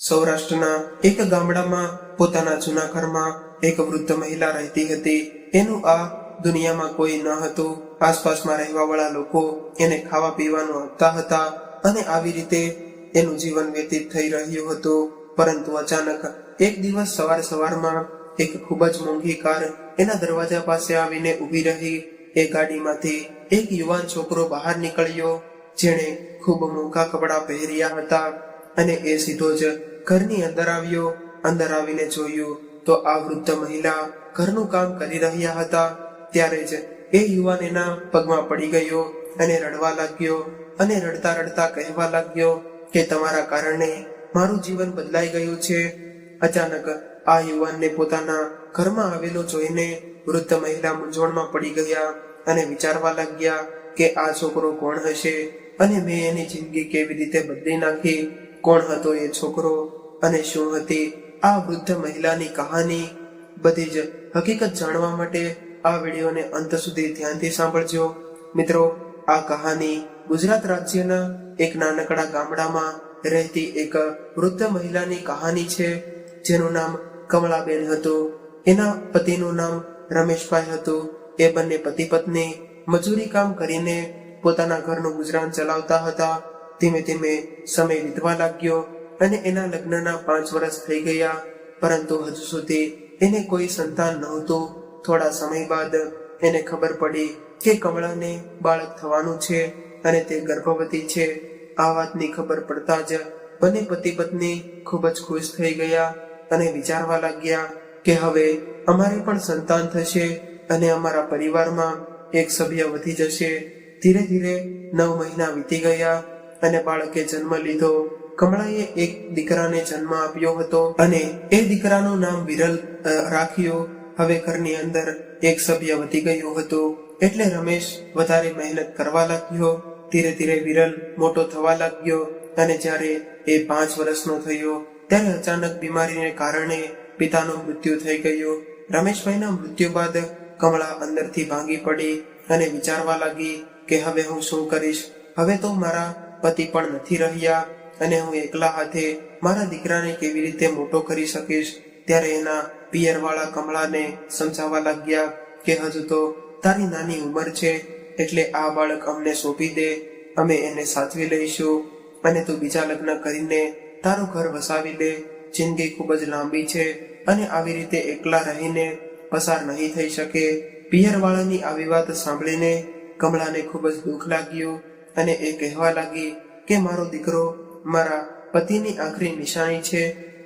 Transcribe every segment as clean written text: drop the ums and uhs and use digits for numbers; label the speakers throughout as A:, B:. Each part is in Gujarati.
A: સૌરાષ્ટ્રના એક ગામડામાં પોતાના જૂના ઘરમાં એક વૃદ્ધ મહિલા રહેતી હતી. એનું આ દુનિયામાં કોઈ ન હતું. આસપાસમાં રહેવાવાળા લોકો એને ખાવા પીવાનું આપતા હતા અને આવી રીતે એનું જીવન વ્યતીત થઈ રહ્યું હતું. પરંતુ અચાનક એક દિવસ સવારમાં એક ખૂબ જ મોંઘી કાર એના દરવાજા પાસે આવીને ઊભી રહી. એ ગાડીમાંથી એક યુવાન છોકરો બહાર નીકળ્યો, જેણે ખૂબ મોંઘા કપડાં પહેર્યા હતા અને એ સીધો જ ઘરની અંદર આવ્યો. અંદર આવીને જોયું તો આ વૃદ્ધ મહિલા ઘરનું કામ કરી રહ્યા હતા. ત્યારે જ એ યુવાન એના પગમાં પડી ગયો અને રડવા લાગ્યો અને રડતા રડતા કહેવા લાગ્યો કે તમારા કારણે મારું જીવન બદલાઈ ગયું છે. અચાનક આ યુવાનને પોતાના ઘરમાં આવેલો જોઈને વૃદ્ધ મહિલા મૂંઝવણમાં પડી ગયા અને વિચારવા લાગ્યા કે આ છોકરો કોણ હશે અને મેં એની જિંદગી કેવી રીતે બદલી નાખી. કોણ હતો એ છોકરો અને શું હતી આ વૃદ્ધ મહિલાની કહાની? બધી જ હકીકત જાણવા માટે આ વિડીયોને અંત સુધી ધ્યાનથી સાંભળજો. મિત્રો, આ કહાની ગુજરાત રાજ્યના એક નાનકડા ગામડામાં રહેતી એક વૃદ્ધ મહિલાની કહાની છે, જેનું નામ કમળાબેન હતું. એના પતિનું નામ રમેશભાઈ હતું. એ બંને પતિ પત્ની મજૂરી કામ કરીને પોતાના ઘરનું ગુજરાન ચલાવતા હતા. ધીમે ધીમે સમય વીતવા લાગ્યો અને એના લગ્નના 5 વર્ષ થઈ ગયા, પરંતુ હજુ સુધી એને કોઈ સંતાન નહોતું. થોડા સમય બાદ એને ખબર પડી કે કમળાને બાળક થવાનું છે અને તે ગર્ભવતી છે. આ વાતની ખબર પડતા જ બંને પતિ પત્ની ખૂબ જ ખુશ થઈ ગયા અને વિચારવા લાગ્યા કે હવે અમારે પણ સંતાન થશે અને અમારા પરિવારમાં એક સભ્ય વધી જશે. ધીરે ધીરે 9 મહિના વીતી ગયા અને બાળકે જન્મ લીધો. કમળાએ એક દીકરાને જન્મ આપ્યો હતો અને એ દીકરાનું નામ વિરલ રાખ્યું. હવે ઘરની અંદર એક સભ્ય વધી ગયું હતું એટલે રમેશ વધારે મહેનત કરવા લાગ્યો. ધીરે ધીરે વિરલ મોટો થવા લાગ્યો અને જ્યારે એ 5 વર્ષનો થયો ત્યારે અચાનક બીમારીને કારણે પિતાનું મૃત્યુ થઈ ગયું. રમેશભાઈના મૃત્યુ બાદ કમળા અંદરથી ભાંગી પડી અને વિચારવા લાગી કે હવે હું શું કરીશ? હવે તો મારા પતિ પણ નથી રહ્યા અને હું એકલા હાથે મારા દીકરાને કેવી રીતે મોટો કરી શકીશ? ત્યારે એના પિયરવાળા કમળાને સમજાવવા લાગ્યા કે હજુ તો તારી નાની ઉંમર છે, એટલે આ બાળક અમને સોંપી દે, અમે એને સાચવી લઈશું અને તું બીજા લગ્ન કરીને તારું ઘર વસાવી લે. જિંદગી ખૂબ જ લાંબી છે અને આવી રીતે એકલા રહીને પસાર નહીં થઈ શકે. પિયરવાળાની આવી વાત સાંભળીને કમળાને ખૂબ જ દુઃખ લાગ્યું અને એ કહેવા લાગી કે મારો દીકરો મારા પતિની આખરી નિશાની છે,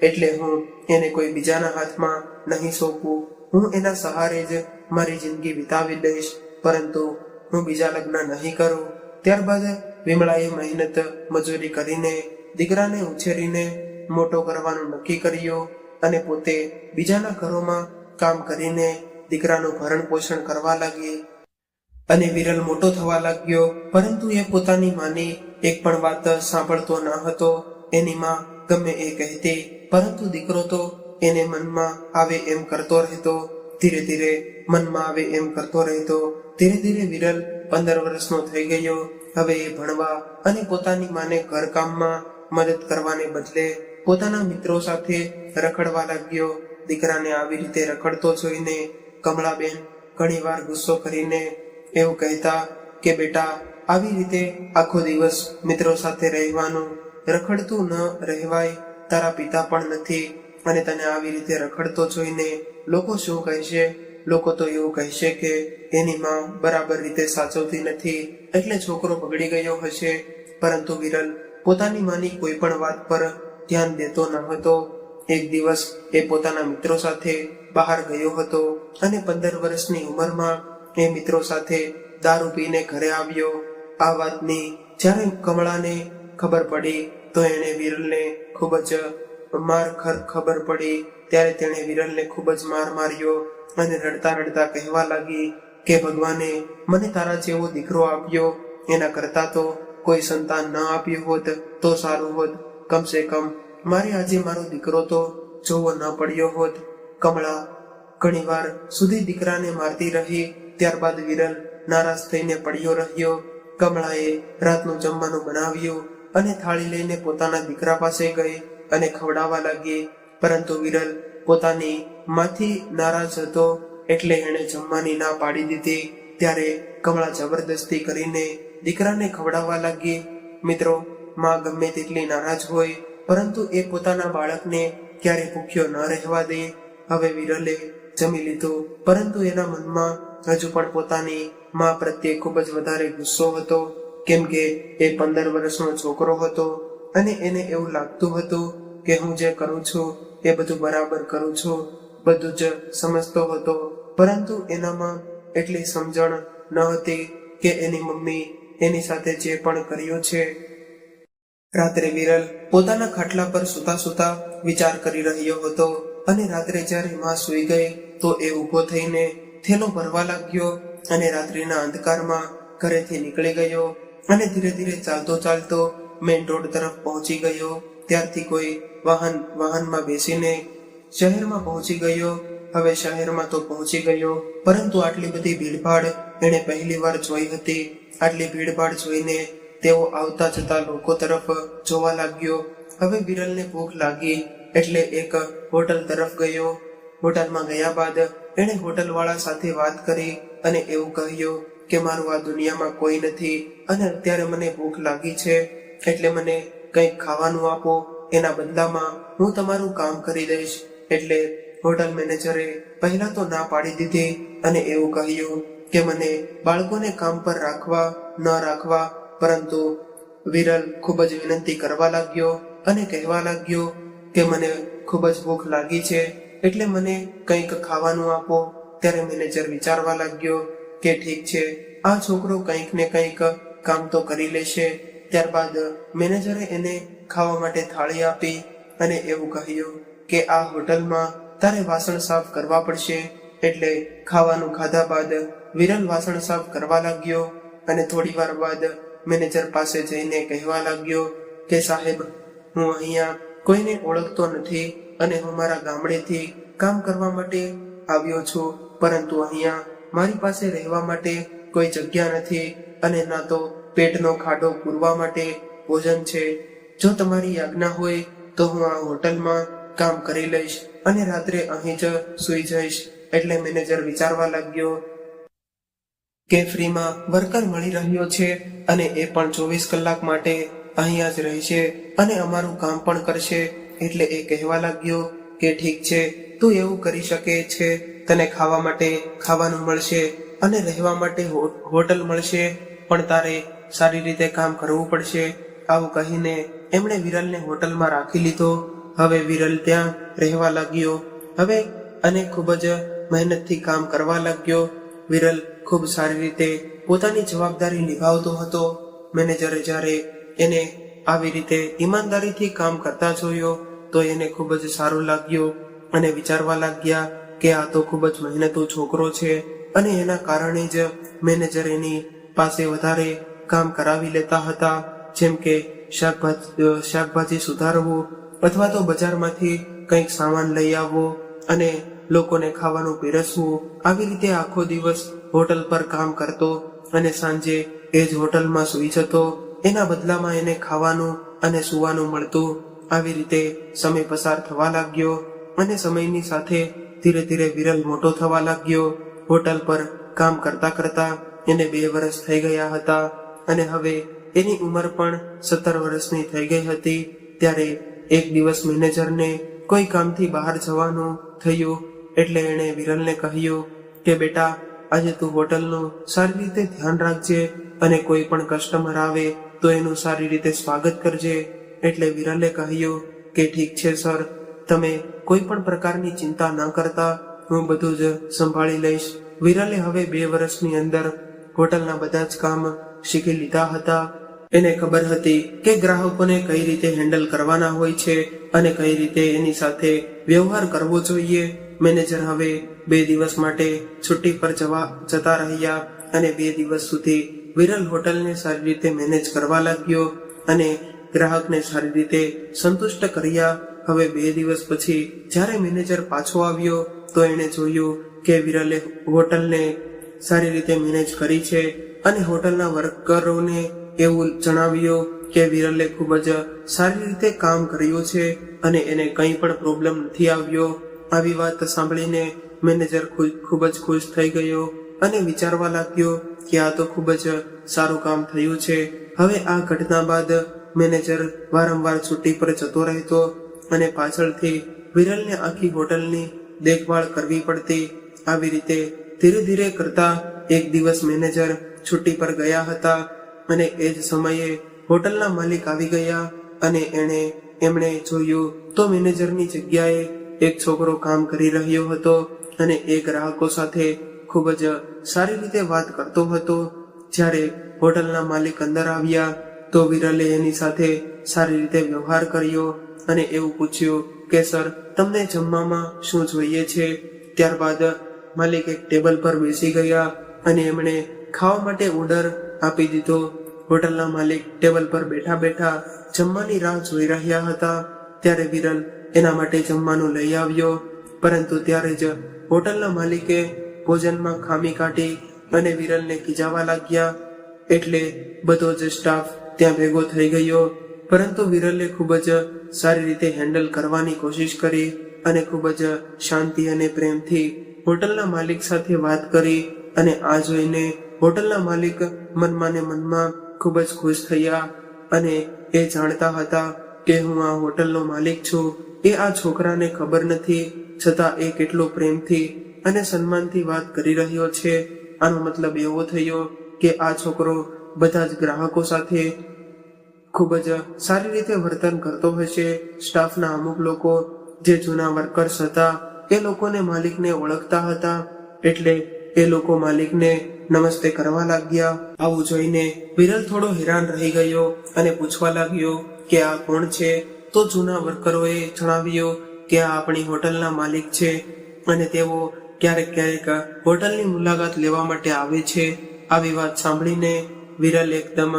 A: એટલે હું એને કોઈ બીજાના હાથમાં નહીં સોંપું. હું એના સહારે જ મારી જિંદગી વિતાવી લઈશ, પરંતુ હું બીજા લગ્ન નહીં કરું. ત્યારબાદ વિમળાએ મહેનત મજૂરી કરીને દીકરાને ઉછેરીને મોટો કરવાનું નક્કી કર્યું અને પોતે બીજાના ઘરોમાં કામ કરીને દીકરાનું ભરણ પોષણ કરવા લાગી. અને વિરલ મોટો થવા લાગ્યો, પરંતુ એ પોતાની માની એક પણ વાત સાંભળતો ન હતો. એની માં ગમે એ કહેતી, પરંતુ દીકરો તો એને મનમાં આવે એમ કરતો રહેતો. ધીરે ધીરે મનમાં આવે એમ કરતો રહેતો. ધીરે ધીરે વિરલ 15 વર્ષનો થઈ ગયો. હવે એ ભણવા અને પોતાની માને ઘરકામમાં મદદ કરવાને બદલે પોતાના મિત્રો સાથે રખડવા લાગ્યો. દીકરાને આવી રીતે રખડતો જોઈને કમળાબેન ઘણીવાર ગુસ્સો કરીને એવું કહેતા કે બેટા, આવી રીતે આખો દિવસ મિત્રો સાથે રહેવાનું, રખડતું ન રહેવાય. તારા પિતા પણ નથી અને તને આવી રીતે રખડતો જોઈને લોકો શું કહેશે? લોકો તો એવું કહેશે કે એની માં બરાબર રીતે સાચવતી નથી એટલે છોકરો બગડી ગયો હશે. પરંતુ વિરલ પોતાની માની કોઈ પણ વાત પર ધ્યાન દેતો ન હતો. એક દિવસ એ પોતાના મિત્રો સાથે બહાર ગયો હતો અને 15 વર્ષની ઉંમરમાં એ મિત્રો સાથે દારૂ પીને ઘરે આવ્યો. આ વાતની જ્યારે કમળાને ખબર પડી તો એણે વિરલને ખૂબ જ ખબર પડી. ત્યારે તેણે વિરલને ખૂબ જ માર્યો અને રડતા રડતા કહેવા લાગી કે ભગવાને મને તારા જેવો દીકરો આપ્યો, એના કરતા તો કોઈ સંતાન ન આપ્યું હોત તો સારું હોત. કમસે કમ મારે આજે મારો દીકરો તો જોવો ન પડ્યો હોત. કમળા ઘણીવાર સુધી દીકરાને મારતી રહી. ત્યારબાદ વિરલ નારાજ થઈને પડ્યો રહ્યો. કમળાએ રાતનું જમવાનું બનાવ્યું અને થાળી લઈને પોતાના દીકરા પાસે ગઈ અને ખવડાવવા લાગી. પરંતુ વિરલ પોતાની માંથી નારાજ હતો એટલે એણે જમવાની ના પાડી દીધી. ત્યારે કમળા જબરદસ્તી કરીને દીકરાને ખવડાવવા લાગી. મિત્રો, માં ગમે તેટલી નારાજ હોય પરંતુ એ પોતાના બાળકને ક્યારે ભૂખ્યો ન રહેવા દે. હવે વિરલે જમી લીધું પરંતુ એના મનમાં હજુ પણ પોતાની માં પ્રત્યે ખૂબ જ વધારે ગુસ્સો હતો, કેમ કે એ 15 વર્ષનો છોકરો હતો અને એને એવું લાગતું હતું કે હું જે કરું છું એ બધું બરાબર કરું છું, બધું જ સમજતો હતો. પરંતુ એનામાં એટલી સમજણ ન હતી કે એની મમ્મી એની સાથે જે પણ કર્યું છે. રાત્રે વિરલ પોતાના ખાટલા પર સૂતા સૂતા વિચાર કરી રહ્યો હતો અને રાત્રે જ્યારે માં સૂઈ ગઈ તો એ ઊભો થઈને થેલો ભરવા લાગ્યો અને રાત્રિના અંધકારમાં ઘરેથી નીકળી ગયો અને ધીરે ધીરે ચાલતો ચાલતો મેઇન રોડ તરફ પહોંચી ગયો. ત્યારથી કોઈ વાહનમાં બેસીને શહેરમાં પહોંચી ગયો. હવે શહેરમાં તો પહોંચી ગયો પરંતુ આટલી બધી ભીડભાડ એણે પહેલી વાર જોઈ હતી. આટલી ભીડભાડ જોઈને તેઓ આવતા જતા લોકો તરફ જોવા લાગ્યો. હવે વિરલને ભૂખ લાગી એટલે એક હોટલ તરફ ગયો. હોટલમાં ગયા બાદ એણે હોટલવાળા સાથે વાત કરી અને એવું કહ્યું કે મારું આ દુનિયામાં કોઈ નથી અને અત્યારે મને ભૂખ લાગી છે, એટલે મને કંઈક ખાવાનું આપો, એના બદલામાં હું તમારું કામ કરી દઈશ. એટલે હોટલ મેનેજરે પહેલા તો ના પાડી દીધી અને એવું કહ્યું કે મને બાળકોને કામ પર રાખવા ન રાખવા. પરંતુ વિરલ ખૂબ જ વિનંતી કરવા લાગ્યો અને કહેવા લાગ્યો કે મને ખૂબ જ ભૂખ લાગી છે એટલે મને કંઈક ખાવાનું આપો. ત્યારે મેનેજર વિચારવા લાગ્યો કે ઠીક છે, આ છોકરો કંઈક ને કંઈક કામ તો કરી લેશે. ત્યારબાદ મેનેજરે એને ખાવા માટે થાળી આપી અને એવું કહ્યું કે આ હોટલમાં તારે વાસણ સાફ કરવા પડશે. એટલે ખાવાનું ખાધા બાદ વિરલ વાસણ સાફ કરવા લાગ્યો અને થોડી વાર બાદ મેનેજર પાસે જઈને કહેવા લાગ્યો કે સાહેબ, હું અહીંયા કોઈને ઓળખતો નથી અને હું મારા ગામડેથી કામ કરવા માટે આવ્યો છું, પરંતુ અહીંયા મારી પાસે રહેવા માટે કોઈ જગ્યા નથી અને ના તો પેટનો ખાડો પૂરવા માટે ભોજન છે. જો તમારી આજ્ઞા હોય તો હું આ હોટલમાં કામ કરી લઈશ અને રાત્રે અહીં જ સૂઈ જઈશ. એટલે મેનેજર વિચારવા લાગ્યો કે ફ્રીમાં વર્કર મળી રહ્યો છે અને એ પણ 24 કલાક માટે અહીંયા જ રહેશે અને અમારું કામ પણ કરશે. એટલે એ કહેવા લાગ્યો કે ઠીક છે, તું એવું કરી શકે છે, તને ખાવા માટે ખાવાનું મળશે અને રહેવા માટે હોટલ મળશે, પણ તારે સારી રીતે કામ કરવું પડશે. આવું કહીને એમણે વિરલને હોટલમાં રાખી લીધો. હવે વિરલ ત્યાં રહેવા લાગ્યો. હવે અને ખૂબ જ મહેનતથી કામ કરવા લાગ્યો. વિરલ ખૂબ સારી રીતે પોતાની જવાબદારી નિભાવતો હતો. મેનેજરે જ્યારે એને આવી રીતે ઈમાનદારીથી કામ કરતા જોયો તો એને ખૂબ જ સારું લાગ્યું અને વિચારવા લાગ્યા કે આ તો ખૂબ જ મહેનતુ છોકરો છે અને એના કારણે જ મેનેજર એની પાસે વધારે કામ કરાવી લેતા હતા, જેમ કે શાકભાજી સુધારવું અથવા તો બજારમાંથી કંઈક સામાન લઈ આવવો અને લોકોને ખાવાનું પીરસવું. આવી રીતે આખો દિવસ હોટલ પર કામ કરતો અને સાંજે એ જ હોટલમાં સૂઈ જતો. એના બદલામાં એને ખાવાનું અને સૂવાનું મળતું. આવી રીતે સમય પસાર થવા લાગ્યો અને સમયની સાથે ધીરે ધીરે વિરલ મોટો થવા લાગ્યો. હોટલ પર કામ કરતા કરતા એને 2 વર્ષ થઈ ગયા હતા અને હવે એની ઉંમર પણ 17 વર્ષની થઈ ગઈ હતી. ત્યારે એક દિવસ મેનેજરને કોઈ કામથી બહાર જવાનું થયું એટલે એણે વિરલને કહ્યું કે બેટા, આજે તું હોટલનું સારી રીતે ધ્યાન રાખજે અને કોઈ પણ કસ્ટમર આવે તો એનું સારી રીતે સ્વાગત કરજે. એટલે વિરલે કહ્યું કે ઠીક છે સર, તમે કોઈ પણ પ્રકારની ચિંતા ન કરતા, હું બધું જ સંભાળી લઈશ. વિરલે હવે 2 વર્ષની અંદર હોટલના બધા જ કામ શીખી લીધા હતા. એને ખબર હતી કે ગ્રાહકોને કઈ રીતે હેન્ડલ કરવાના હોય છે અને કઈ રીતે એની સાથે વ્યવહાર કરવો જોઈએ. મેનેજર હવે 2 દિવસ માટે છુટ્ટી પર જતા રહ્યા અને 2 દિવસ સુધી વિરલ હોટલને સારી રીતે મેનેજ કરવા લાગ્યો અને ગ્રાહકને સારી રીતે સંતુષ્ટ કર્યા. હવે 2 દિવસ પછી જ્યારે મેનેજર પાછો આવ્યો તો એણે જોયું કે વિરલે હોટલને સારી રીતે મેનેજ કરી છે અને હોટલના વર્કરોને એવું જણાવ્યું કે વિરલે ખૂબ જ સારી રીતે કામ કર્યું છે અને એને કંઈ પણ પ્રોબ્લેમ નથી આવ્યો. આવી વાત સાંભળીને મેનેજર ખૂબ જ ખુશ થઈ ગયો અને વિચારવા લાગ્યો કે આ તો ખૂબ જ સારું કામ થયું છે. હવે આ ઘટના બાદ મેનેજર વારંવાર છુટ્ટી પર જતો રહેતો અને પાછળથી વિરલને આખી હોટલની દેખભાળ કરવી પડતી. આવી રીતે ધીરે ધીરે કરતા એક દિવસ મેનેજર છુટ્ટી પર ગયા હતા અને એ જ સમયે હોટલના માલિક આવી ગયા અને એમણે જોયું તો મેનેજરની જગ્યાએ એક છોકરો કામ કરી રહ્યો હતો અને એ ગ્રાહકો સાથે ખૂબ જ સારી રીતે વાત કરતો હતો. જ્યારે હોટલના માલિક અંદર આવ્યા તો વિરલે એની સાથે સારી રીતે વ્યવહાર કર્યો અને એવું પૂછ્યું કે સર, તમને જમવામાં શું જોઈએ છે? ત્યારબાદ માલિક એક ટેબલ પર બેસી ગયા અને એમણે ખાવા માટે ઓર્ડર આપી દીધો. હોટલના માલિક ટેબલ પર બેઠા બેઠા જમવાની રાહ જોઈ રહ્યા હતા. ત્યારે વિરલ એના માટે જમવાનું લઈ આવ્યો, પરંતુ ત્યારે જ હોટલના માલિકે ભોજનમાં ખામી કાઢી અને વિરલને ખીજાવા લાગ્યા. એટલે બધો જ સ્ટાફ ત્યાં ભેગો થઈ ગયો, પરંતુ વિરલે ખૂબ જ સારી રીતે હેન્ડલ કરવાની કોશિશ કરી અને ખૂબ જ શાંતિ અને પ્રેમથી હોટલના માલિક સાથે વાત કરી. અને આ જોઈને હોટલના માલિક મનમાં ને મનમાં ખૂબ જ ખુશ થયા અને એ જાણતા હતા કે હું આ હોટલનો માલિક છું. એ આ છોકરાને ખબર નથી, છતાં એ કેટલો પ્રેમથી અને સન્માનથી વાત કરી રહ્યો છે. આનો મતલબ એવો થયો કે આ છોકરો બધા જ ગ્રાહકો સાથે ખૂબ જ સારી રીતે વર્તન કરતો હશે. સ્ટાફના અમુક લોકો જે જૂના વર્કર્સ હતા એ લોકોને માલિકને ઓળખતા હતા, એટલે એ લોકો માલિકને નમસ્તે કરવા લાગ્યા. આવું જોઈને વિરલ થોડો હેરાન રહી ગયો અને પૂછવા લાગ્યો કે આ કોણ છે? તો જૂના વર્કરોએ જણાવ્યું કે આ આપણી હોટલના માલિક છે અને તેઓ ક્યારેક ક્યારેક હોટલની મુલાકાત લેવા માટે આવે છે. આવી વાત સાંભળીને વિરલ એકદમ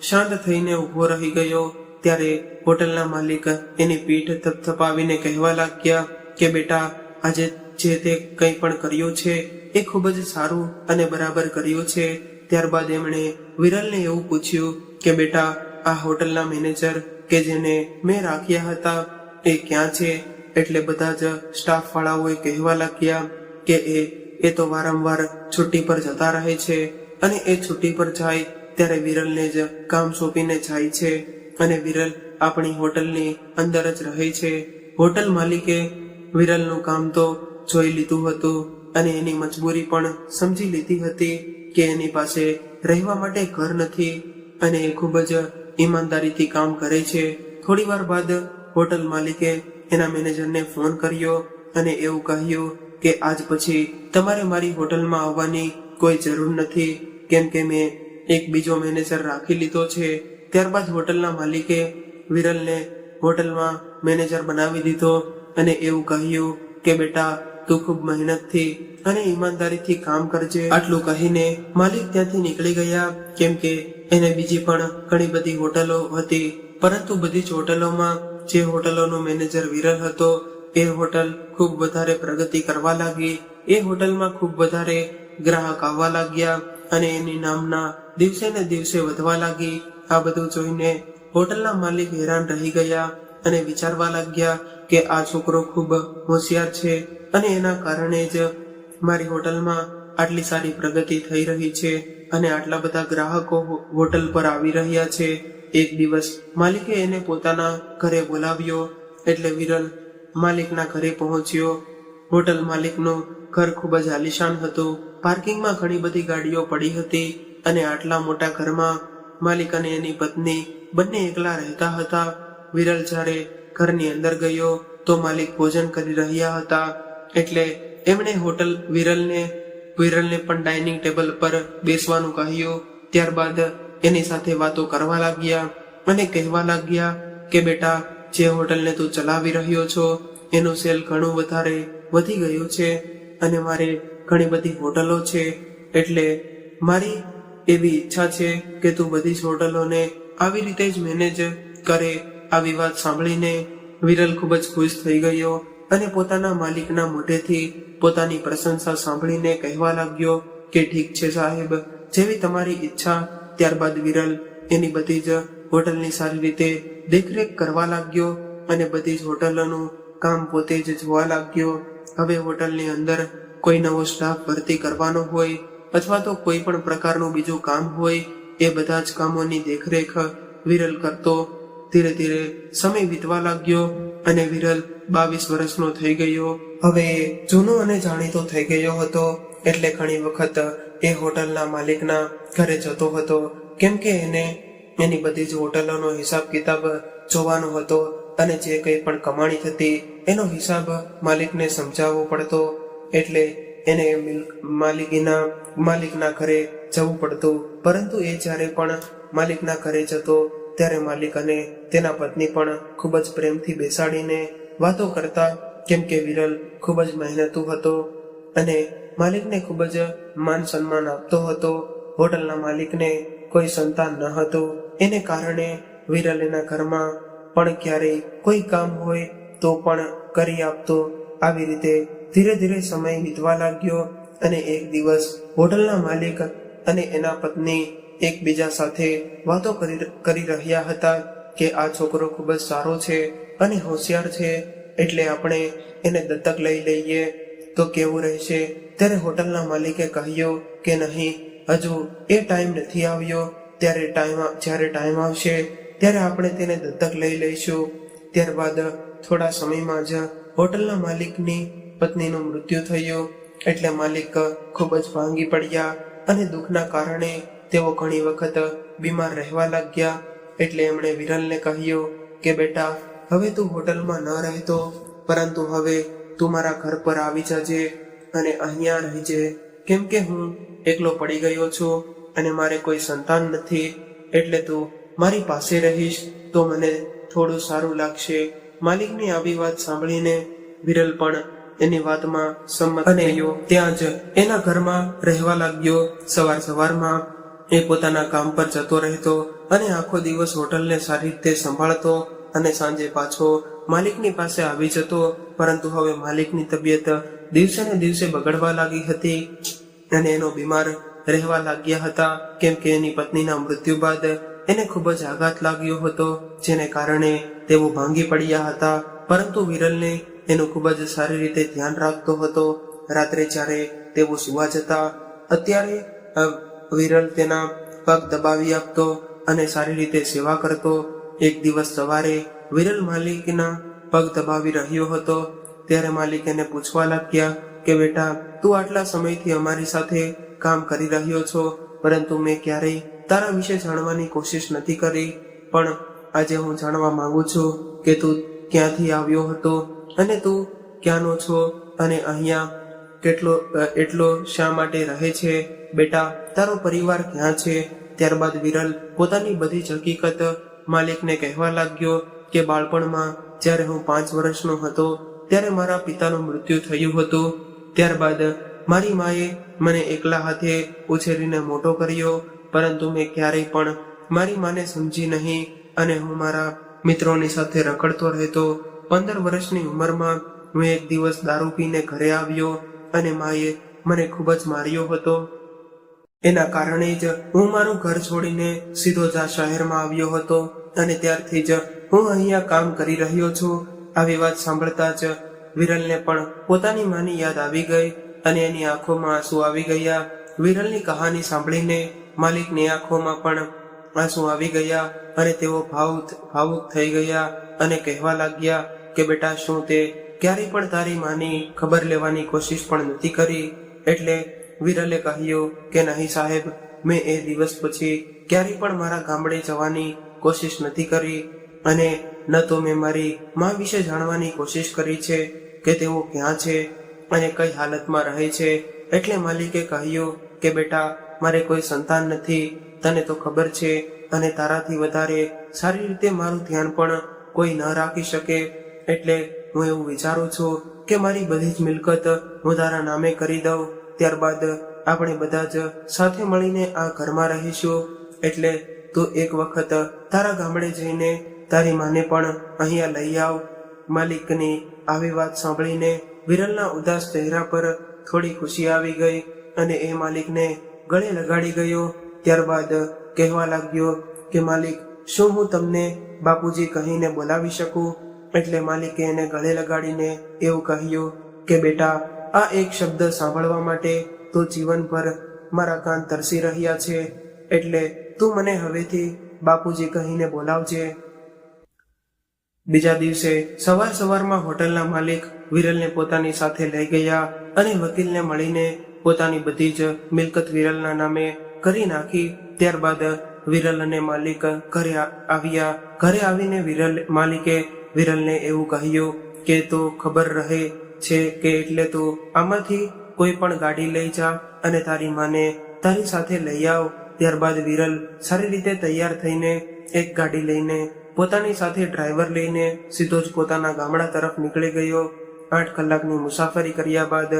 A: શાંત થઈને ઊભો રહી ગયો. ત્યારે હોટલના માલિક એની પીઠ થપથપાવીને કહેવા લાગ્યા કે બેટા, આજે જે તે કંઈ પણ કર્યું છે એ ખૂબ જ સારું અને બરાબર કર્યું છે. ત્યારબાદ એમણે વિરલને એવું પૂછ્યું કે બેટા, આ હોટલના મેનેજર કે જેને મેં રાખ્યા હતા એ ક્યાં છે? એટલે બધા જ સ્ટાફ વાળાઓએ કહેવા લાગ્યા કે એ તો વારંવાર છુટ્ટી પર જતા રહે છે અને એ છુટ્ટી પર જાય ત્યારે વિરલને જ કામ સોંપીને જાય છે અને વિરલ આપણી હોટલની અંદર જ રહે છે. હોટલ માલિકે વિરલનું કામ તો જોઈ લીધું હતું અને એની મજબૂરી પણ સમજી લીધી હતી કે એની પાસે રહેવા માટે ઘર નથી અને એ ખૂબ જ ઈમાનદારીથી કામ કરે છે. થોડી વાર બાદ હોટલ માલિકે એના મેનેજરને ફોન કર્યો અને એવું કહ્યું કે આજ પછી તમારે મારી હોટલમાં આવવાની કોઈ જરૂર નથી, કેમ કે મેં એક બીજો મેનેજર રાખી લીધો છે. ત્યારબાદ હોટલના માલિકે વિરલને હોટલમાં મેનેજર બનાવી દીધો અને એવું કહ્યું કે બેટા, તું ખૂબ મહેનતથી અને ઈમાનદારીથી કામ કરજે. આટલું કહીને માલિક ત્યાંથી નીકળી ગયા, કેમ કે એને બીજી પણ ઘણી બધી હોટલો હતી, પરંતુ બધી જ હોટલોમાં જે હોટલોનો મેનેજર વિરલ હતો એ હોટલ ખૂબ વધારે પ્રગતિ કરવા લાગી. એ હોટલમાં ખૂબ વધારે ગ્રાહક આવવા લાગ્યા અને એની નામના દિવસે ને દિવસે વધવા લાગી. આ બધું જોઈને હોટલના માલિક હેરાન રહી ગયા અને વિચારવા લાગ્યા કે આ છોકરો ખૂબ હોશિયાર છે અને એના કારણે જ મારી હોટલમાં આટલી સારી પ્રગતિ થઈ રહી છે અને આટલા બધા ગ્રાહકો હોટલ પર આવી રહ્યા છે. એક દિવસ માલિકે એને પોતાના ઘરે બોલાવ્યો, એટલે વિરલ માલિકના ઘરે પહોંચ્યો. હોટલ માલિકનું ઘર ખૂબ જ આલિશાન હતું. પાર્કિંગમાં ઘણી બધી ગાડીઓ પડી હતી અને આટલા મોટા ઘરમાં માલિક અને એની પત્ની બંને એકલા રહેતા હતા. વિરલ જ્યારે ઘરની અંદર ગયો તો માલિક ભોજન કરી રહ્યા હતા, એટલે એમણે વિરલને પણ ડાઇનિંગ ટેબલ પર બેસવાનું કહ્યું. ત્યારબાદ એની સાથે વાતો કરવા લાગ્યા અને કહેવા લાગ્યા કે બેટા, જે હોટલને તું ચલાવી રહ્યો છો એનું સેલ ઘણું વધારે વધી ગયું છે અને મારે ઘણી બધી હોટલો છે, એટલે મારી એવી ઈચ્છા છે કે તું બધી જ હોટલોને આવી રીતે જ મેનેજ કરે. આવી વાત સાંભળીને વિરલ ખૂબ જ ખુશ થઈ ગયો અને પોતાના માલિકના મોઢેથી પોતાની પ્રશંસા સાંભળીને કહેવા લાગ્યો કે ઠીક છે સાહેબ, જેવી તમારી ઈચ્છા. ત્યારબાદ વિરલ એની બધી જ હોટલની સારી રીતે દેખરેખ કરવા લાગ્યો અને બધી જ હોટલોનું કામ પોતે જ જોવા લાગ્યો. હવે હોટલની અંદર કોઈ નવો સ્ટાફ ભરતી કરવાનો હોય અથવા તો કોઈ પણ પ્રકારનું બીજું કામ હોય, એ બધા જ કામોની દેખરેખ વિરલ કરતો. ધીરે ધીરે સમય વીતવા લાગ્યો અને વિરલ 22 વર્ષનો થઈ ગયો. હવે જૂનો અને જાણીતો થઈ ગયો હતો, એટલે ઘણી વખત એ હોટલના માલિકના ઘરે જતો હતો, કેમ કે એને એની બધી જ હોટલોનો હિસાબ કિતાબ જોવાનો હતો અને જે કંઈ પણ કમાણી થતી એનો હિસાબ માલિકને સમજાવવો પડતો. એટલે એને માલિકના ઘરે જવું પડતું. પરંતુ એ જ્યારે પણ માલિકના ઘરે જતો ત્યારે માલિક અને તેના પત્ની પણ ખૂબ જ પ્રેમથી બેસાડીને વાતો કરતા, કેમ કે વિરલ ખૂબ જ મહેનતુ હતો અને માલિકને ખૂબ જ માન સન્માન આપતો હતો. હોટલના માલિકને કોઈ સંતાન ન હતું, એને કારણે વિરલ એના ઘરમાં પણ ક્યારેય કોઈ કામ હોય તો પણ કરી આપતો. આવી રીતે ધીરે ધીરે સમય વીતવા લાગ્યો અને એક દિવસ હોટલના માલિક અને એના પત્ની એકબીજા સાથે વાતો કરી રહ્યા હતા કે આ છોકરો ખૂબ જ સારો છે અને હોશિયાર છે, એટલે આપણે એને દત્તક લઈ લઈએ તો કેવું રહેશે. ત્યારે હોટલના માલિકે કહ્યું કે નહીં, હજુ એ ટાઈમ નથી આવ્યો, જ્યારે ટાઈમ આવશે ત્યારે આપણે તેને દત્તક લઈ લઈશું. ત્યારબાદ થોડા સમયમાં જ હોટલના માલિકની પત્નીનું મૃત્યુ થયું. એટલે માલિક ખૂબ જ ભાંગી પડ્યા અને દુઃખના કારણે તેઓ ઘણી વખત બીમાર રહેવા લાગ્યા. એટલે એમણે વિરલને કહ્યું કે બેટા, હવે તું હોટલમાં ન રહેતો, પરંતુ હવે તું મારા ઘર પર આવી જજે અને અહીંયા રહેજે, કેમ કે હું એકલો પડી ગયો છું અને મારે કોઈ સંતાન નથી, એટલે તું મારી પાસે રહીશ તો મને થોડું સારું લાગશે. માલિકની આવી વાત સાંભળીને વિરલ પણ એની વાતમાં સંમત થયો. ત્યાં જ એના ઘરમાં રહેવા લાગ્યો. સવારમાં એ પોતાના કામ પર જતો રહેતો અને આખો દિવસ હોટલને સારી રીતે સંભાળતો અને સાંજે પાછો માલિકની પાસે આવી જતો. પરંતુ હવે માલિકની તબિયત દિવસે ને દિવસે બગડવા લાગી હતી અને એનો બીમાર રહેવા લાગ્યા હતા, કેમ કે એની પત્નીના મૃત્યુ બાદ એને ખૂબ જ આઘાત લાગ્યો હતો, જેને કારણે તેઓ ભાંગી પડ્યા હતા. પરંતુ વિરલને એનું ખૂબ જ સારી રીતે ધ્યાન રાખતો હતો. રાત્રે જ્યારે તેઓ સુવા જતા અત્યારે વિરલ તેના પગ દબાવી આપતો અને સારી રીતે સેવા કરતો. એક દિવસ સવારે વિરલ માલિકના પગ દબાવી રહ્યો હતો, ત્યારે માલિક એને પૂછવા લાગ્યા કે બેટા, તું આટલા સમયથી અમારી સાથે કામ કરી રહ્યો છો, પરંતુ મેં ક્યારેય તારા વિશે જાણવાની કોશિશ નથી કરી, પણ આજે હું જાણવા માંગુ છું કે તું ક્યાંથી આવ્યો હતો અને તું ક્યાંનો છો અને અહીંયા એટલો શા માટે રહે છે. બેટા, તારો પરિવાર ક્યાં છે? ત્યારબાદ વિરલ પોતાની બધી જ હકીકત માલિકને કહેવા લાગ્યો કે બાળપણમાં જ્યારે હું 5 વર્ષનો હતો ત્યારે મારા પિતાનું મૃત્યુ થયું હતું. ત્યારબાદ મારી માએ મને એકલા હાથે ઉછેરીને મોટો કર્યો, પરંતુ મેં ક્યારેય પણ મારી માને સમજી નહીં અને હું મારા મિત્રોની સાથે રખડતો રહેતો. 15 વર્ષની ઉંમરમાં હું એક દિવસ દારૂ પીને ઘરે આવ્યો અને માએ મને ખૂબ જ માર્યો હતો. એના કારણે જ હું મારું ઘર છોડીને સીધો જ આ શહેરમાં આવ્યો હતો અને ત્યારથી જ હું અહીંયા કામ કરી રહ્યો છું. આવી વાત સાંભળતા જ વિરલને પણ પોતાની માની યાદ આવી ગઈ અને એની આંખોમાં આંસુ આવી ગયા. વિરલની કહાની સાંભળીને માલિકની આંખોમાં પણ આંસુ આવી ગયા અને તેઓ ભાવુક થઈ ગયા અને કહેવા લાગ્યા કે બેટા, શું તે ક્યારેય પણ તારી માની ખબર લેવાની કોશિશ પણ નથી કરી? એટલે વિરલે કહ્યું કે નહીં સાહેબ, મેં એ દિવસ પછી ક્યારેય પણ મારા ગામડે જવાની કોશિશ નથી કરી અને ન તો મેં મારી મા વિશે જાણવાની કોશિશ કરી છે કે તેઓ ક્યાં છે અને કઈ હાલતમાં રહે છે. એટલે માલિકે કહ્યું કે બેટા, મારે કોઈ સંતાન નથી, તને તો ખબર છે, અને તારાથી વધારે સારી રીતે મારું ધ્યાન પણ કોઈ ન રાખી શકે. એટલે હું એવું વિચારું છું કે મારી બધી જ મિલકત હું તારા નામે કરી દઉં, ત્યારબાદ આપણે બધા જ સાથે મળીને આ ઘરમાં રહીશું. એટલે તું એક વખત તારા ગામડે જઈને તારી માને પણ અહીંયા લઈ આવ. માલિકની આવી વાત સાંભળીને વિરલના ઉદાસ ચહેરા પર થોડી ખુશી આવી ગઈ અને એ માલિકને ગળે લગાડી ગયો. ત્યારબાદ કહેવા લાગ્યો કે માલિક, શું હું તમને બાપુજી કહીને બોલાવી શકું? એટલે માલિકે એને ગળે લગાડીને એવું કહ્યું કે બેટા, આ એક શબ્દ સાંભળવા માટે તો જીવનભર મારા કાન તરસી રહ્યા છે, એટલે તું મને હવેથી બાપુજી કહીને બોલાવજે. બીજા દિવસે સવારમાં હોટલના માલિક વિરલને પોતાની સાથે લઈ ગયા અને વકીલને મળીને પોતાની બધી જ મિલકત વિરલના નામે કરી નાખી. ત્યારબાદ વિરલ અને માલિક ઘરે આવ્યા. ઘરે આવીને માલિકે વિરલને એવું કહ્યું કે તો ખબર રહે છે કે એટલે તું આમાંથી કોઈ પણ ગાડી લઈ જા અને તારી માને તારી સાથે લઈ આવ. ત્યારબાદ વિરલ સારી રીતે તૈયાર થઈને એક ગાડી લઈને પોતાની સાથે ડ્રાઈવર લઈને સીધો જ પોતાના ગામડા તરફ નીકળી ગયો. 8 કલાકની મુસાફરી કર્યા બાદ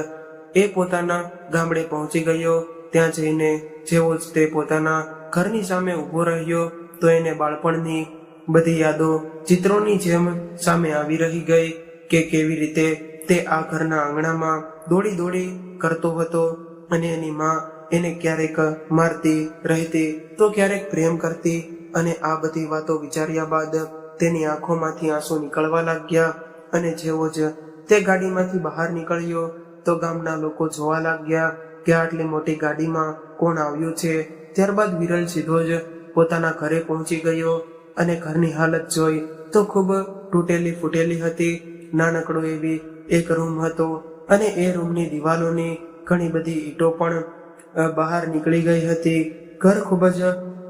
A: એ પોતાના ગામડે પહોંચી ગયો. ત્યાં જઈને જેવો જ તે પોતાના ઘરની સામે ઊભો રહ્યો તો એને બાળપણની બધી યાદો ચિત્રોની જેમ સામે આવી રહી ગઈ કે કેવી રીતે તે આ ઘરના આંગણામાં દોડી કરતો હતો અને એની માં એને ક્યારેક મારતી રહેતી તો ક્યારેક પ્રેમ કરતી. અને આ બધી વાતો વિચાર્યા બાદ તેની આંખોમાંથી આંસુ નીકળવા લાગ્યા. અને જેવો જ તે ગાડીમાંથી બહાર નીકળ્યો તો ગામના લોકો જોવા લાગ્યા કે આટલી મોટી ગાડીમાં કોણ આવ્યું છે. ત્યારબાદ વિરલ સીધો જ પોતાના ઘરે પહોંચી ગયો અને ઘરની હાલત જોઈ તો ખૂબ તૂટેલી ફૂટેલી હતી. નાનકડો એવી એક રૂમ હતો અને એ રૂમની દિવાલોની ઘણી બધી ઈંટો પણ બહાર નીકળી ગઈ હતી. ઘર ખૂબ જ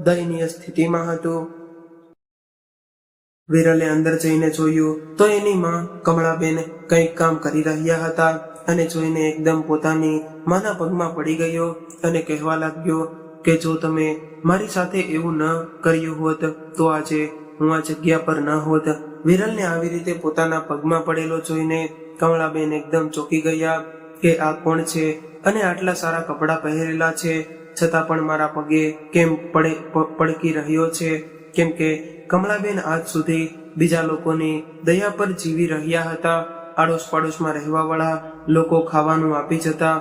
A: દયનીય સ્થિતિમાં હતું. વિરલે અંદર જઈને જોયું તો એની માં કમળાબેન કંઈક કામ કરી રહ્યા હતા અને જોઈને એકદમ પોતાની માના પગમાં પડી ગયો અને કહેવા લાગ્યો કે જો તમે મારી સાથે એવું ન કર્યું હોત તો આજે હું આ જગ્યા પર ન હોત. વિરલને આવી રીતે પોતાના પગમાં પડેલો જોઈને કમળાબેન એકદમ ચોંકી ગયા કે આ કોણ છે અને આટલા સારા કપડાં પહેરેલા છે છતાં પણ મારા પગે કેમ પડકી રહ્યો છે. કેમ કે કમળાબેન આજ સુધી બીજા લોકોની દયા પર જીવી રહ્યા હતા. આડોશ પાડોશમાં રહેવા વાળા લોકો ખાવાનું આપી જતા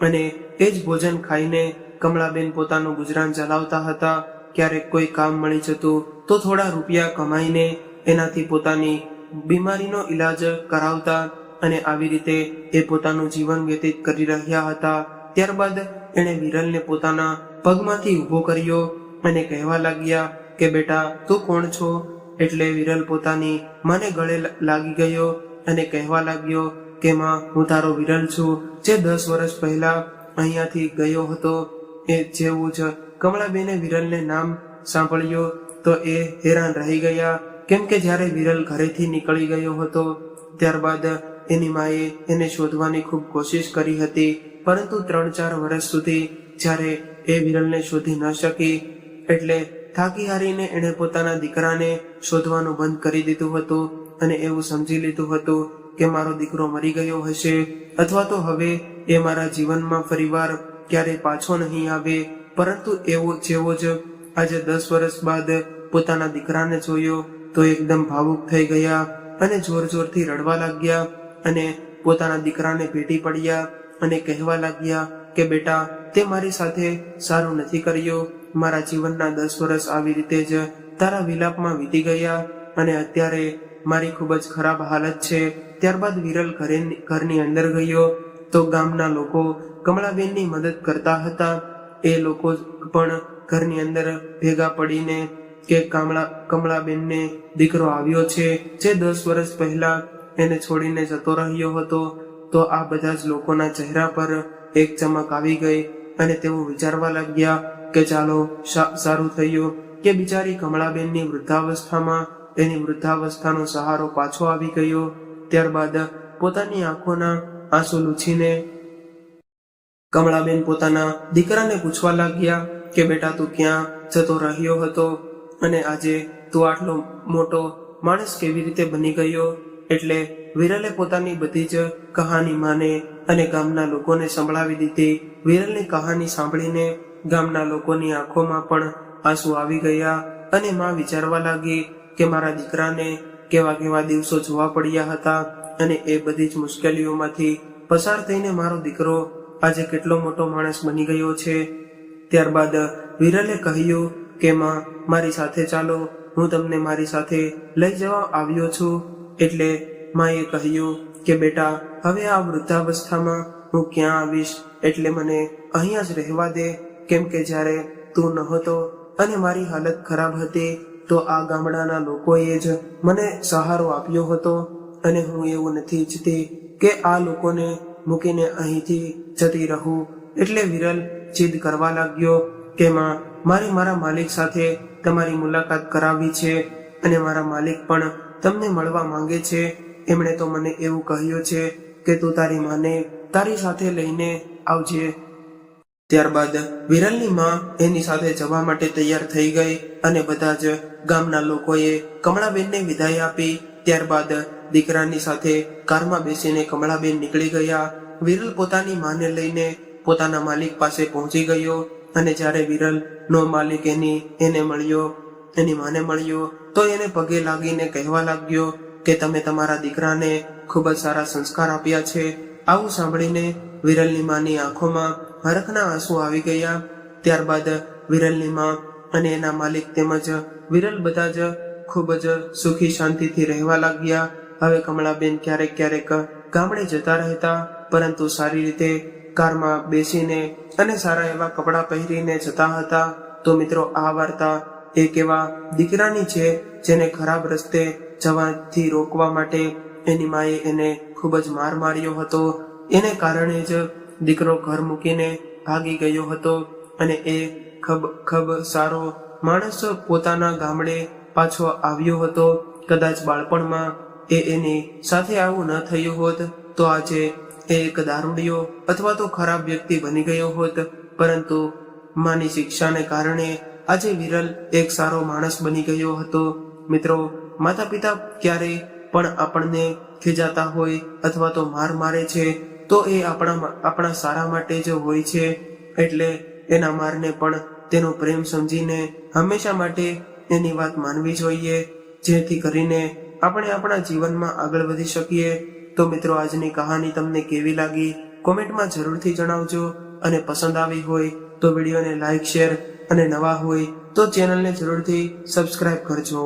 A: અને એ જ ભોજન ખાઈને કમળાબેન પોતાનું ગુજરાન ચલાવતા હતા. ક્યારેક કોઈ કામ મળી જતું તો થોડા રૂપિયા કમાઈને એનાથી પોતાની બીમારીનો ઈલાજ કરાવતા અને આવી રીતે એ પોતાનું જીવન વ્યતીત કરી રહ્યા હતા. ત્યારબાદ એણે વિરલને પોતાના પગમાંથી ઊભો કર્યો અને કહેવા લાગ્યા કે બેટા તું કોણ છો. એટલે વિરલ પોતાની માને ગળે લાગી ગયો અને કહેવા લાગ્યો કે માં, હું તારો વિરલ છું જે 10 વર્ષ પહેલા અહીંયાથી ગયો હતો. એ જેવું જ કમળાબેને વિરલને નામ સાંભળ્યો તો એ હેરાન રહી ગયા. કેમ કે જ્યારે વિરલ ઘરેથી નીકળી ગયો હતો ત્યારબાદ એની માએ એને શોધવાની ખૂબ કોશિશ કરી હતી, પરંતુ 3-4 વર્ષ સુધી જ્યારે એ વિરલને શોધી ન શકી એટલે થાકી હારીને એણે પોતાના દીકરાને શોધવાનું બંધ કરી દીધું હતું અને એવું સમજી લીધું હતું કે મારો દીકરો મરી ગયો હશે અથવા તો હવે એ મારા જીવનમાં ફરીવાર ક્યારેય પાછો નહીં આવે. પરંતુ જેવો જ આજે 10 વર્ષ બાદ પોતાના દીકરાને જોયો તો એકદમ ભાવુક થઈ ગયા અને જોરથી રડવા લાગ્યા અને પોતાના દીકરાને ભેટી પડ્યા અને કહેવા લાગ્યા કે બેટા, તે મારી સાથે સારું નથી કર્યું. મારા જીવનના 10 વર્ષ આવી રીતે જ તારા વિલાપમાં વીતી ગયા અને અત્યારે મારી ખૂબ જ ખરાબ હાલત છે. ત્યારબાદ વિરલ ઘરની અંદર ગયો તો ગામના લોકો કમળાબેનની મદદ કરતા હતા. એ લોકો પણ ઘરની અંદર ભેગા પડીને કે કમળાબેનને દીકરો આવ્યો છે જે 10 વર્ષ પહેલા એને છોડીને જતો રહ્યો હતો. તો આ બધા જ લોકોના ચહેરા પર એક ચમક આવી ગઈ અને તેઓ વિચારવા લાગ્યા કે ચાલો સારું થયું કે બિચારી કમળાબેનની વૃદ્ધાવસ્થામાં એની વૃદ્ધાવસ્થાનો સહારો પાછો આવી ગયો. ત્યારબાદ પોતાની આંખોના આંસુ લૂછીને કમળાબેન પોતાના દીકરાને પૂછવા લાગ્યા કે બેટા, તું ક્યાં જતો રહ્યો હતો અને આજે તું આટલો મોટો માણસ કેવી રીતે બની ગયો. એટલે વિરલે પોતાની બધી જ કહાની માને અને ગામના લોકોને સંભળાવી દીધી. વિરલની કહાની સાંભળીને ગામના લોકોની આંખોમાં પણ આંસુ આવી ગયા અને માં વિચારવા લાગી કે મારા દીકરાને કેવા દિવસો જોવા પડ્યા હતા અને એ બધી જ મુશ્કેલીઓમાંથી પસાર થઈને મારો દીકરો આજે કેટલો મોટો માણસ બની ગયો છે. ત્યારબાદ વિરલે કહ્યું કે માં, મારી સાથે ચાલો, હું તમને મારી સાથે લઈ જવા આવ્યો છું. એટલે માએ કહ્યું કે બેટા, હવે આ વૃદ્ધાવસ્થામાં હું ક્યાં આવીશ, એટલે મને અહીંયા જ રહેવા દે, કેમ કે જ્યારે તું નહોતો અને મારી હાલત ખરાબ હતી તો આ ગામડાના લોકોએ જ મને સહારો આપ્યો હતો, અને હું એવું નથી ઈચ્છતી કે આ લોકોને મૂકીને અહીંથી જતી રહું. એટલે વિરલ જીદ કરવા લાગ્યો કે માં, મારે મારા માલિક સાથે તમારી મુલાકાત કરાવવી છે, અને મારા માલિક પણ તમને મળવા માંગે છે. એમણે તો મને એવું કહ્યું છે કે તું તારી માને તારી સાથે લઈને આવજે. ત્યારબાદ વિરલની માં એની સાથે જવા માટે તૈયાર થઈ ગઈ, અને બધા જ ગામના લોકોએ કમળાબેનને વિદાય આપી. ત્યારબાદ દીકરાની સાથે કારમાં બેસીને કમળાબેન નીકળી ગયા. વિરલ પોતાની માને લઈને પોતાના માલિક પાસે પહોંચી ગયો, અને જ્યારે વિરલ નો માલિક એને મળ્યો, એની માને મળ્યો, તો એને પગે લાગીને કહેવા લાગ્યો કે તમે તમારા દીકરાને ખૂબ જ સારા સંસ્કાર આપ્યા છે. આવું સાંભળીને વિરલની માની આંખોમાં હરખના આંસુ આવી ગયા. ત્યારબાદ વિરલની માં અને એના માલિક તેમજ વિરલ બધા જ ખૂબ જ સુખી શાંતિથી રહેવા લાગ્યા. હવે કમળાબેન ક્યારેક ક્યારેક ગામડે જતા રહેતા, પરંતુ સારી રીતે કારમાં બેસીને અને સારા એવા કપડાં પહેરીને જતા હતા. તો મિત્રો, આ વાર્તા એક એવા દીકરાની છે જેને ખરાબ રસ્તે જવાથી રોકવા માટે એની માએ એને ખૂબ જ માર માર્યો હતો. એને કારણે જ દીકરો ઘર મૂકીને ભાગી ગયો હતો, અને એ ખબ સારો માણસ પોતાના ગામડે પાછો આવ્યો હતો. કદાચ બાળપણમાં એની સાથે આવું ન થયું હોત તો આજે એ એક દારૂડિયો અથવા તો ખરાબ વ્યક્તિ બની ગયો હોત. પરંતુ માની શિક્ષાને કારણે આજે વિરલ એક સારો માણસ બની ગયો હતો. મિત્રો, માતા પિતા ક્યારેય પણ આપણને ખીજાતા હોય અથવા તો માર મારે છે તો એ આપણા સારા માટે જ હોય છે. એટલે એના મારને પણ તેનો પ્રેમ સમજીને હંમેશા માટે એની વાત માનવી જોઈએ, જેથી કરીને આપણે આપણા જીવનમાં આગળ વધી શકીએ. તો મિત્રો, આજની કહાની તમને કેવી લાગી કોમેન્ટમાં જરૂરથી જણાવજો, અને પસંદ આવી હોય તો વિડીયોને લાઈક, શેર, અને નવા હોય તો ચેનલને જરૂરથી સબસ્ક્રાઇબ કરજો.